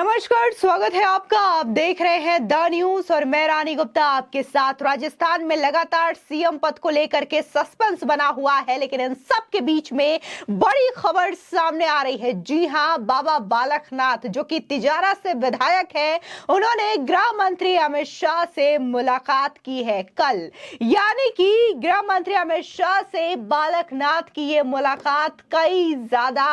नमस्कार, स्वागत है आपका। आप देख रहे हैं द न्यूज और मैं रानी गुप्ता आपके साथ। राजस्थान में लगातार सीएम पद को लेकर के सस्पेंस बना हुआ है, लेकिन इन सब के बीच में बड़ी खबर सामने आ रही है। जी हां, बाबा बालकनाथ जो कि तिजारा से विधायक है, उन्होंने गृह मंत्री अमित शाह से मुलाकात की है कल। यानी कि गृह मंत्री अमित शाह से बालकनाथ की ये मुलाकात कई ज्यादा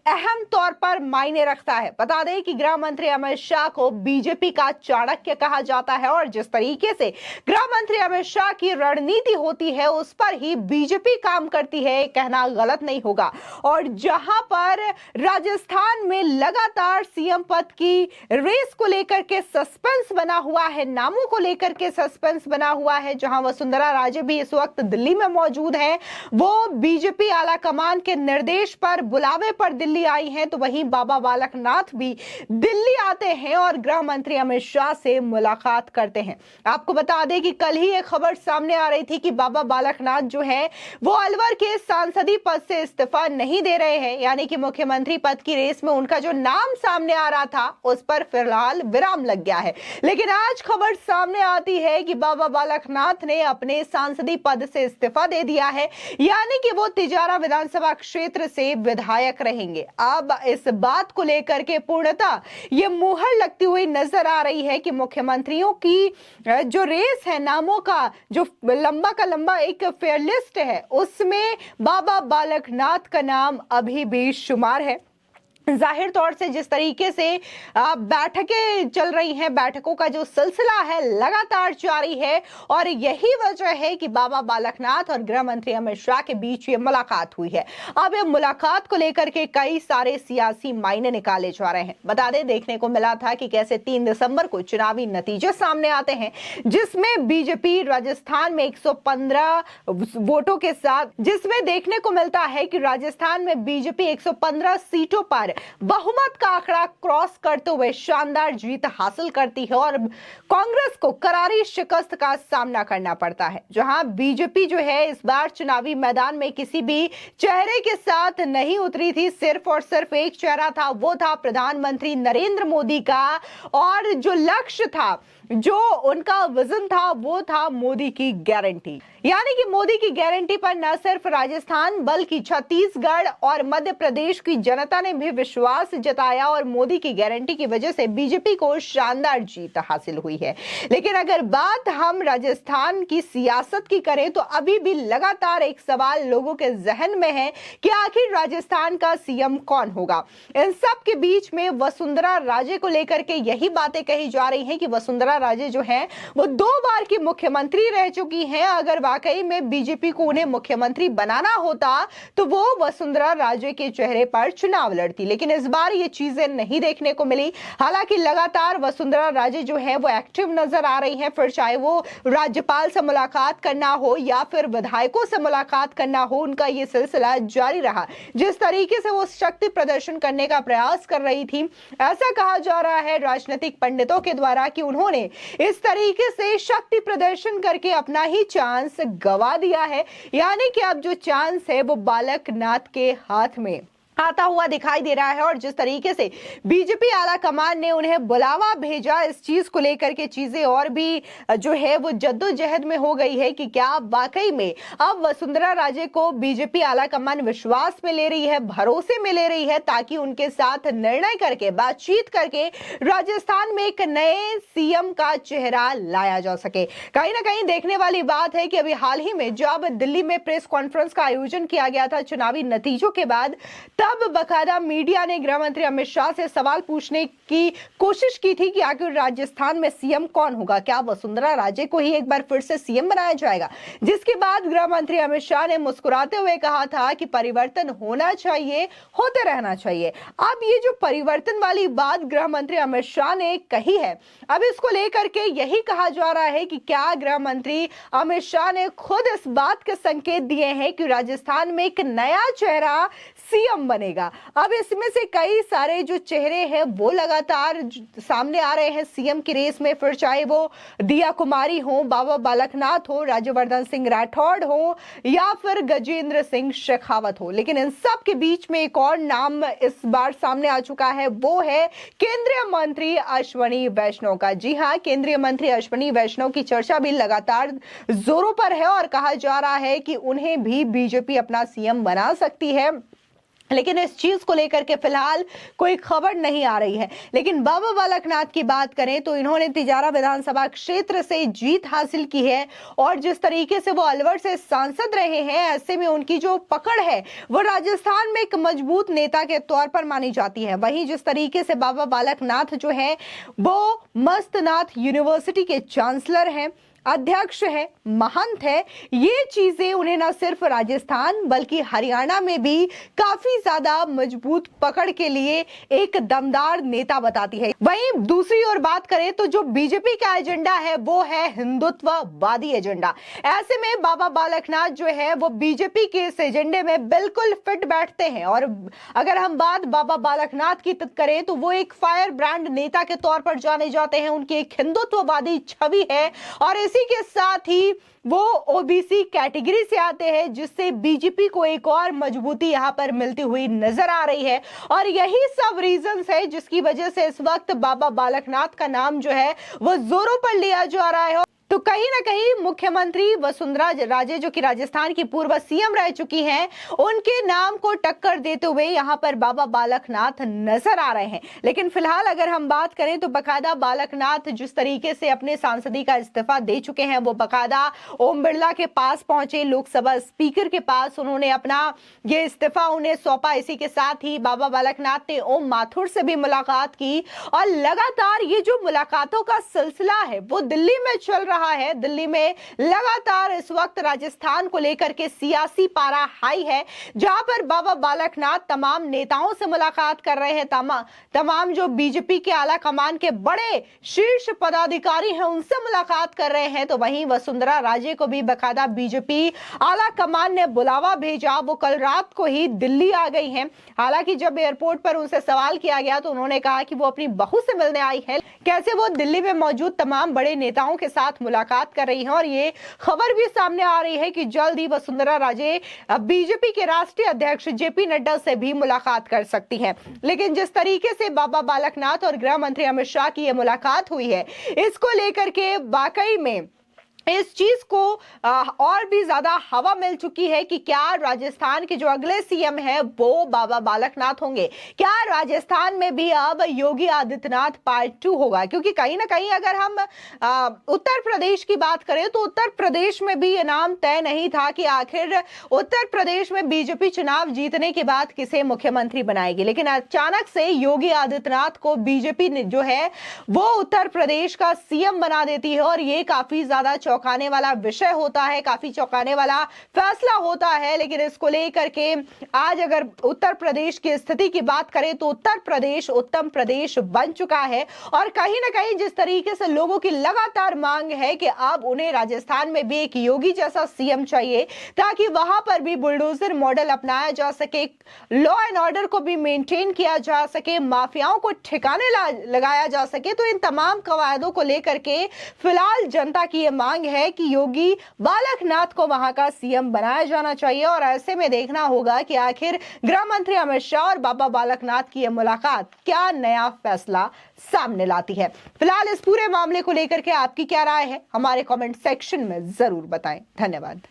अहम तौर पर मायने रखता है। बता दें कि गृह मंत्री अमित शाह को बीजेपी का चाणक्य कहा जाता है और जिस तरीके से गृह मंत्री अमित शाह की रणनीति होती है उस पर ही बीजेपी काम करती है, कहना गलत नहीं होगा। और जहां पर राजस्थान में लगातार सीएम पद की रेस को लेकर के सस्पेंस बना हुआ है, नामों को लेकर के सस्पेंस बना हुआ है, जहां वसुंधरा राजे भी इस वक्त दिल्ली में मौजूद है। वो बीजेपी आला कमान के निर्देश पर बुलावे पर दिल्ली आई हैं, तो वहीं बाबा बालकनाथ भी दिल्ली आते हैं और गृह मंत्री अमित शाह से मुलाकात करते हैं। आपको बता दें कि कल ही एक खबर सामने आ रही थी कि बाबा बालकनाथ जो है वो अलवर के सांसदीय पद से इस्तीफा नहीं दे रहे हैं, यानी कि मुख्यमंत्री पद की रेस में उनका जो नाम सामने आ रहा था उस पर फिलहाल विराम लग गया है। लेकिन आज खबर सामने आती है कि बाबा बालकनाथ ने अपने सांसदीय पद से इस्तीफा दे दिया है, यानी कि वो तिजारा विधानसभा क्षेत्र से विधायक रहेंगे। अब इस बात को लेकर के पूर्णतः ये मुहर लगती हुई नजर आ रही है कि मुख्यमंत्रियों की जो रेस है, नामों का जो लंबा का लंबा एक फेयर लिस्ट है, उसमें बाबा बालकनाथ का नाम अभी भी शुमार है। जाहिर तौर से जिस तरीके से बैठकें चल रही हैं, बैठकों का जो सिलसिला है लगातार जारी है और यही वजह है कि बाबा बालकनाथ और गृह मंत्री अमित शाह के बीच ये मुलाकात हुई है। अब ये मुलाकात को लेकर के कई सारे सियासी मायने निकाले जा रहे हैं। बता दें, देखने को मिला था कि कैसे 3 दिसंबर को चुनावी नतीजे सामने आते हैं, जिसमें बीजेपी राजस्थान में 115 वोटों के साथ, जिसमें देखने को मिलता है कि राजस्थान में बीजेपी 115 सीटों पर बहुमत का आंकड़ा क्रॉस करते हुए शानदार जीत हासिल करती है और कांग्रेस को करारी शिकस्त का सामना करना पड़ता है। जहां बीजेपी जो है इस बार चुनावी मैदान में किसी भी चेहरे के साथ नहीं उतरी थी, सिर्फ और सिर्फ एक चेहरा था, वो था प्रधानमंत्री नरेंद्र मोदी का। और जो लक्ष्य था, जो उनका विजन था, वो था मोदी की गारंटी। यानी कि मोदी की गारंटी पर न सिर्फ राजस्थान बल्कि छत्तीसगढ़ और मध्य प्रदेश की जनता ने भी विश्वास जताया और मोदी की गारंटी की वजह से बीजेपी को शानदार जीत हासिल हुई है। लेकिन अगर बात हम राजस्थान की सियासत की करें तो अभी भी लगातार एक सवाल लोगों के जहन में है कि आखिर राजस्थान का सीएम कौन होगा। इन सब के बीच में वसुंधरा राजे को लेकर के यही बातें कही जा रही हैं कि वसुंधरा राजे जो है वो 2 बार की मुख्यमंत्री रह चुकी हैं। अगर वाकई में बीजेपी को उन्हें मुख्यमंत्री बनाना होता तो वो वसुंधरा राजे के चेहरे पर चुनाव लड़ती, लेकिन इस बार ये चीजें नहीं देखने को मिली। हालांकि लगातार वसुंधरा राजे जो है वो एक्टिव नजर आ रही हैं, फिर चाहे वो राज्यपाल से मुलाकात करना हो या फिर विधायकों से मुलाकात करना हो, उनका ये सिलसिला जारी रहा। जिस तरीके से वो शक्ति प्रदर्शन करने का प्रयास कर रही थी, ऐसा कहा जा रहा है राजनीतिक पंडितों के द्वारा कि उन्होंने इस तरीके से शक्ति प्रदर्शन करके अपना ही चांस गवा दिया है। यानी कि अब जो चांस है वो बालकनाथ के हाथ में आता हुआ दिखाई दे रहा है। और जिस तरीके से बीजेपी आला कमान ने उन्हें बुलावा भेजा, इस चीज को लेकर के चीजें और भी जो है वो जद्दोजहद में हो गई है कि क्या वाकई में अब वसुंधरा राजे को बीजेपी आला कमान विश्वास में ले रही है, भरोसे में ले रही है, ताकि उनके साथ निर्णय करके, बातचीत करके राजस्थान में एक नए सीएम का चेहरा लाया जा सके। कहीं ना कहीं देखने वाली बात है कि अभी हाल ही में जब दिल्ली में प्रेस कॉन्फ्रेंस का आयोजन किया गया था चुनावी नतीजों के बाद, तब बकायदा मीडिया ने गृह मंत्री अमित शाह से सवाल पूछने की कोशिश की थी कि आखिर राजस्थान में सीएम कौन होगा, क्या वसुंधरा राजे को ही एक बार फिर से सीएम बनाया जाएगा। जिसके बाद गृह मंत्री अमित शाह ने मुस्कुराते हुए कहा था कि परिवर्तन होना चाहिए, होते रहना चाहिए। अब ये जो परिवर्तन वाली बात गृह मंत्री अमित शाह ने कही है, अब इसको लेकर के यही कहा जा रहा है कि क्या गृह मंत्री अमित शाह ने खुद इस बात के संकेत दिए हैं कि राजस्थान में एक नया चेहरा सीएम बनेगा। अब इसमें से कई सारे जो चेहरे हैं वो लगातार सामने आ रहे हैं सीएम की रेस में, फिर चाहे वो दिया कुमारी हो, बाबा बालकनाथ हो, राज्यवर्धन सिंह राठौड़ हो या फिर गजेंद्र सिंह शेखावत हो। लेकिन इन सब के बीच में एक और नाम इस बार सामने आ चुका है, वो है केंद्रीय मंत्री अश्विनी वैष्णव का। जी हां, केंद्रीय मंत्री अश्विनी वैष्णव की चर्चा भी लगातार जोरों पर है और कहा जा रहा है कि उन्हें भी बीजेपी अपना सीएम बना सकती है। लेकिन इस चीज को लेकर के फिलहाल कोई खबर नहीं आ रही है। लेकिन बाबा बालकनाथ की बात करें तो इन्होंने तिजारा विधानसभा क्षेत्र से जीत हासिल की है और जिस तरीके से वो अलवर से सांसद रहे हैं, ऐसे में उनकी जो पकड़ है वो राजस्थान में एक मजबूत नेता के तौर पर मानी जाती है। वहीं जिस तरीके से बाबा बालकनाथ जो है वो मस्तनाथ यूनिवर्सिटी के चांसलर हैं, अध्यक्ष है, महंत है, ये चीजें उन्हें न सिर्फ राजस्थान बल्कि हरियाणा में भी काफी ज्यादा मजबूत पकड़ के लिए एक दमदार नेता बताती है। वहीं दूसरी ओर बात करें तो जो बीजेपी का एजेंडा है वो है हिंदुत्ववादी एजेंडा। ऐसे में बाबा बालकनाथ जो है वो बीजेपी के इस एजेंडे में बिल्कुल फिट बैठते हैं। और अगर हम बात बाबा बालकनाथ की करें तो वो एक फायर ब्रांड नेता के तौर पर जाने जाते हैं। उनकी एक हिंदुत्ववादी छवि है और इसी के साथ ही वो ओबीसी कैटेगरी से आते हैं, जिससे बीजेपी को एक और मजबूती यहां पर मिलती हुई नजर आ रही है। और यही सब रीजंस है जिसकी वजह से इस वक्त बाबा बालकनाथ का नाम जो है वो जोरों पर लिया जा रहा है। तो कहीं ना कहीं मुख्यमंत्री वसुंधरा राजे जो कि राजस्थान की पूर्व सीएम रह चुकी हैं, उनके नाम को टक्कर देते हुए यहां पर बाबा बालकनाथ नजर आ रहे हैं। लेकिन फिलहाल अगर हम बात करें तो बकायदा बालकनाथ जिस तरीके से अपने सांसदी का इस्तीफा दे चुके हैं, वो बकायदा ओम बिरला के पास पहुंचे, लोकसभा स्पीकर के पास उन्होंने अपना ये इस्तीफा उन्हें सौंपा। इसी के साथ ही बाबा बालकनाथ ने ओम माथुर से भी मुलाकात की और लगातार ये जो मुलाकातों का सिलसिला है वो दिल्ली में चल रहा है। दिल्ली में लगातार इस वक्त राजस्थान को लेकर के सियासी पारा हाई है, जहां पर बाबा बालकनाथ तमाम नेताओं से मुलाकात कर रहे हैं, तमाम जो बीजेपी के आला कमान के बड़े शीर्ष पदाधिकारी हैं उनसे मुलाकात कर रहे हैं। तो वहीं वसुंधरा राजे को भी बकायदा बीजेपी आला कमान ने बुलावा भेजा, वो कल रात को ही दिल्ली आ गई हैं। हालांकि जब एयरपोर्ट पर उनसे सवाल किया गया तो उन्होंने कहा कि वो अपनी बहू से मिलने आई है, कैसे वो दिल्ली में मौजूद तमाम बड़े नेताओं के साथ मुलाकात कर रही हैं। और ये खबर भी सामने आ रही है कि जल्द ही वसुंधरा राजे बीजेपी के राष्ट्रीय अध्यक्ष जेपी नड्डा से भी मुलाकात कर सकती हैं। लेकिन जिस तरीके से बाबा बालकनाथ और गृह मंत्री अमित शाह की ये मुलाकात हुई है, इसको लेकर के वाकई में इस चीज को और भी ज्यादा हवा मिल चुकी है कि क्या राजस्थान के जो अगले सीएम है वो बाबा बालकनाथ होंगे, क्या राजस्थान में भी अब योगी आदित्यनाथ पार्ट 2 होगा। क्योंकि कहीं ना कहीं अगर हम उत्तर प्रदेश की बात करें तो उत्तर प्रदेश में भी ये नाम तय नहीं था कि आखिर उत्तर प्रदेश में बीजेपी चुनाव जीतने के बाद किसे मुख्यमंत्री बनाएगी। लेकिन अचानक से योगी आदित्यनाथ को बीजेपी ने जो है वो उत्तर प्रदेश का सीएम बना देती है और ये काफी ज्यादा चौंकाने वाला विषय होता है, काफी चौंकाने वाला फैसला होता है। लेकिन इसको लेकर के आज अगर उत्तर प्रदेश की स्थिति की बात करें तो उत्तर प्रदेश उत्तम प्रदेश बन चुका है और कहीं ना कहीं जिस तरीके से लोगों की लगातार मांग है कि अब उन्हें राजस्थान में भी एक योगी जैसा सीएम चाहिए ताकि वहां पर भी बुलडोजर मॉडल अपनाया जा सके, लॉ एंड ऑर्डर को भी मेंटेन किया जा सके, माफियाओं को ठिकाने लगाया जा सके। तो इन तमाम कवायदों को लेकर के फिलहाल जनता की यह मांग है कि योगी बालकनाथ को वहां का सीएम बनाया जाना चाहिए। और ऐसे में देखना होगा कि आखिर गृह मंत्री अमित शाह और बाबा बालकनाथ की यह मुलाकात क्या नया फैसला सामने लाती है। फिलहाल इस पूरे मामले को लेकर के आपकी क्या राय है, हमारे कमेंट सेक्शन में जरूर बताएं। धन्यवाद।